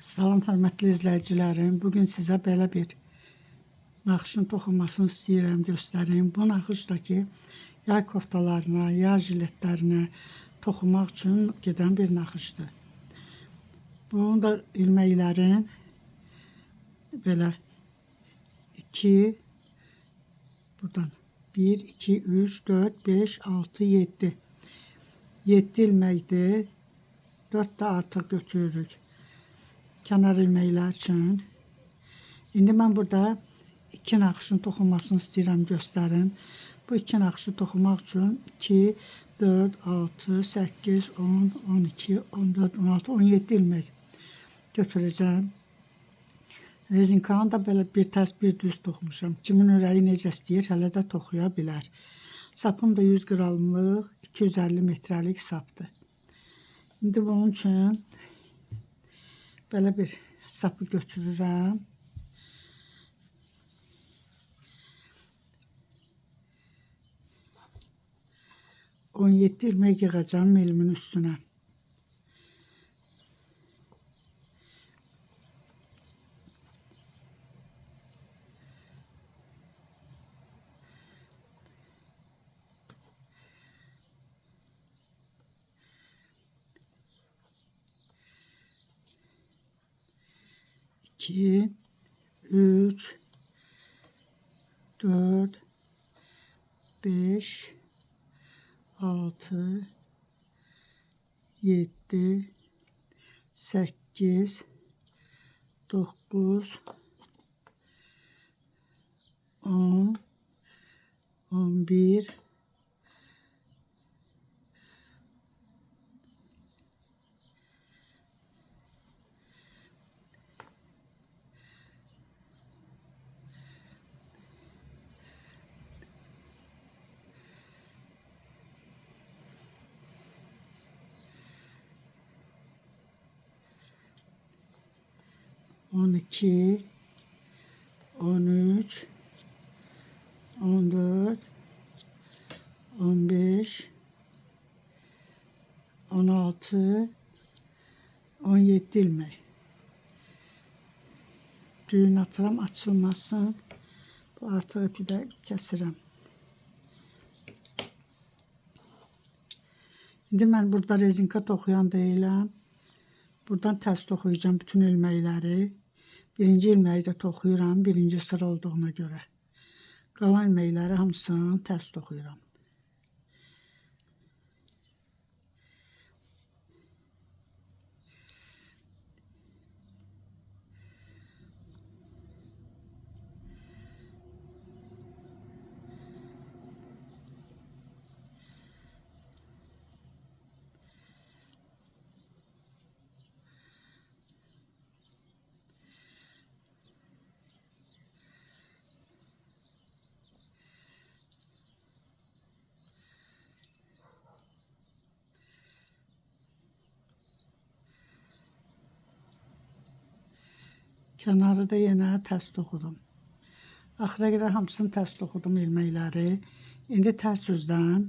Salam hörmətli izləyicilərim. Bugün sizə belə bir naxışın toxunmasını istəyirəm göstərim. Bu naxış da ki, yay koftalarına, yay jiletlərinə toxunmaq üçün gedən bir naxışdır. Bunun da ilməklərin belə 2, buradan 1, 2, 3, 4, 5, 6, 7. 7 ilməkdir. 4 də artıq götürürük. Kənar ilməklər üçün. İndi mən burada 2 naxışın toxunmasını istəyirəm göstərim. Bu 2 naxışı toxunmaq üçün 2, 4, 6, 8, 10, 12, 14, 16, 17 ilmək götürəcəm. Rezinkanı da belə bir tərs bir düz toxumuşam. Kimin ürəyi necə istəyir, hələ də toxuya bilər. Sapım da 100 qramlıq 250 metrəlik sapdır. İndi bunun üçün belə bir sapı götürürəm. On 17 ilmək yığacağım milimin üstünə. İki, 3, 4, 5, 6, 7, 8, 9, 10, 11, 12, 13, 14, 15, 16, 17 ilmək. Düyün atıram, açılmasın. Bu artıq ipi də kəsirəm. İndi mən burada rezinka toxuyan deyiləm. Buradan tərs toxuyacağım bütün ilməkləri. Birinci ilməyi də toxuyuram, birinci sıra olduğuna görə. Qalan ilməkləri hamısını tərs toxuyuram. Kənarı da yenə tərs toxudum. Axıra qədər hamısını tərs toxudum ilməkləri. İndi tərs üzdən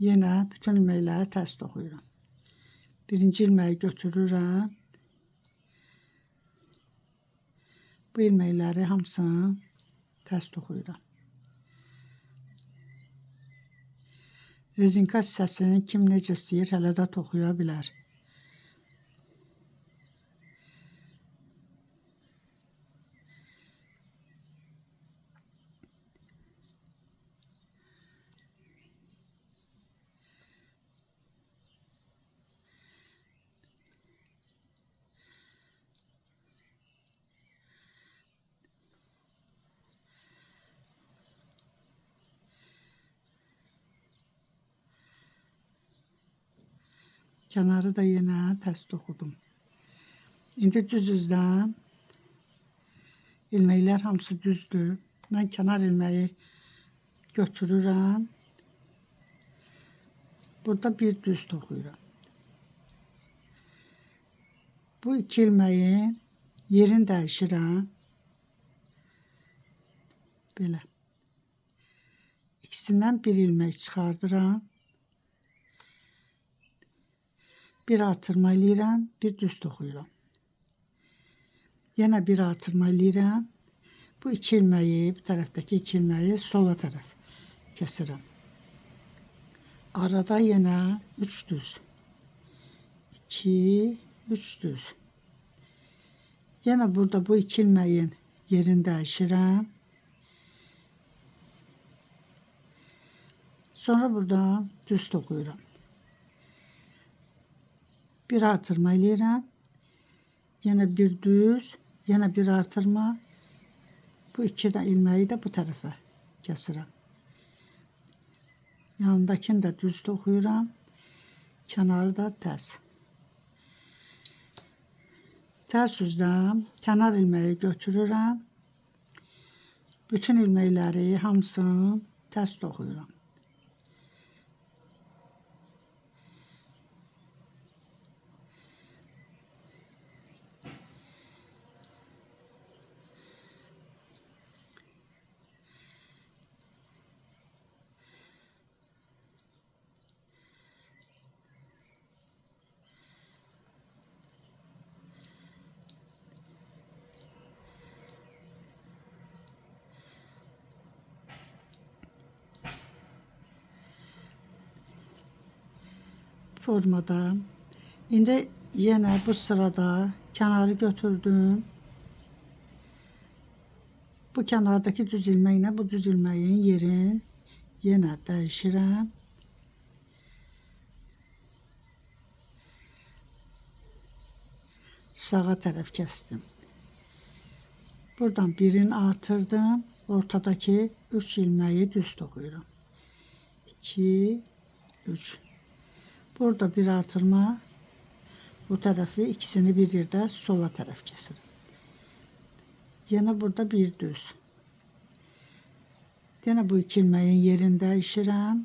yenə bütün ilməkləri tərs toxuyuram. Birinci ilməyi götürürəm. Bu ilməkləri hamısını tərs toxuyuram. Rezinka hissəsini kim necə istəyir, hələ də toxuya bilər. Kənarı da yenə tərs toxudum. İndi düz üzdən ilməklər hamısı düzdür. Mən kənar ilməyi götürürəm. Burada bir düz toxuyuram. Bu 2 ilməyin yerini dəyişirəm. Belə. İkisindən bir ilmək çıxardıram. Bir artırma eləyirəm, bir düz toxuyuram. Yenə bir artırma eləyirəm. Bu 2 ilməyi, bu tərəfdəki 2 ilməyi sola tərəf kəsirəm. Arada yenə 3 düz. 2, 3 düz. Yenə burada bu 2 ilməyin yerini dəyişirəm. Sonra buradan düz toxuyuram. Bir artırma eləyirəm. Yenə bir düz, yenə bir artırma. Bu 2 ilməyi də bu tərəfə kəsirəm. Yanındakini də düz toxuyuram. Kənarı da tərs. Tərs üzdən kənar ilməyi götürürəm. Bütün ilməkləri hamısını tərs toxuyuram. Formada. İndi yenə bu sırada kənarı götürdüm. Bu kənardakı düz ilməklə bu düz ilməyin yerini yenə dəyişirəm. Sağa tərəf kəsdim. Buradan birini artırdım. Ortadakı 3 ilməyi düz toxuyuram. 2, 3. Burada bir artırma. Bu tərəfi ikisini bir yerdə sola tərəf kəsirim. Yenə burada bir düz. Yenə bu 2 ilməyin yerini dəyişirəm.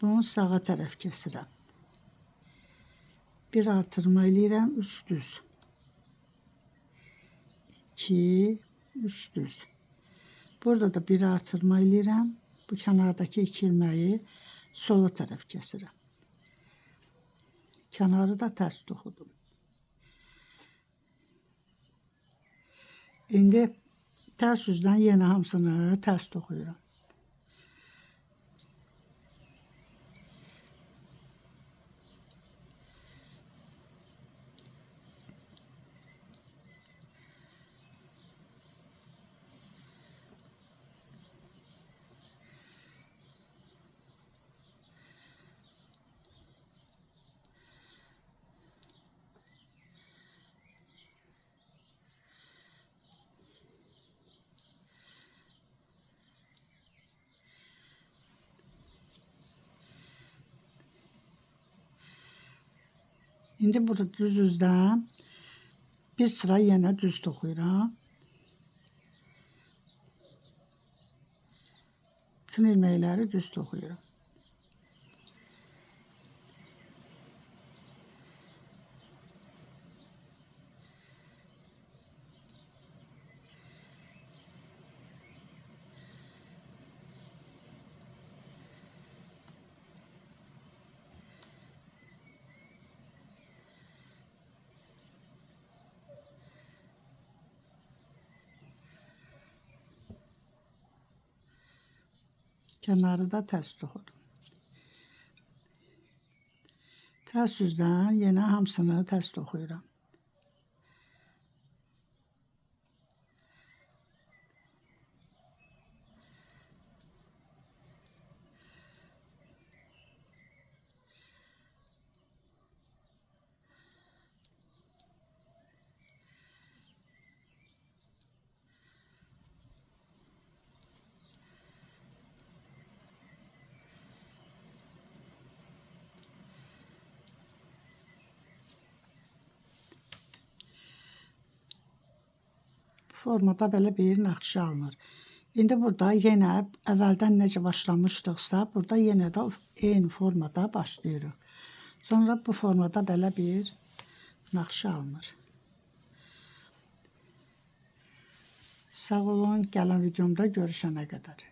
Bunu sağa tərəf kəsirəm. Bir artırma eləyirəm, 3 düz. 2, 3 düz. Burada da bir artırma eləyirəm. Bu kənardakı 2 ilməyi sola tərəf kəsirəm. Kənarı da tərs toxudum. İndi tərs üzdən yenə hamısını tərs toxuyuram. İndi burada düz üzdən bir sıra yenə düz toxuyuram. Bütün ilməkləri düz toxuyuram. Kənarı da tərs toxudum. Tərs üzdən yenə hamısını tərs toxuyuram. Formada belə bir naxışa alınır. İndi burada yenə əvvəldən necə başlamışdıqsa, burada yenə də eyni formada başlayırıq. Sonra bu formada belə bir naxışa alınır. Sağ olun, gələn videomda görüşənə qədər.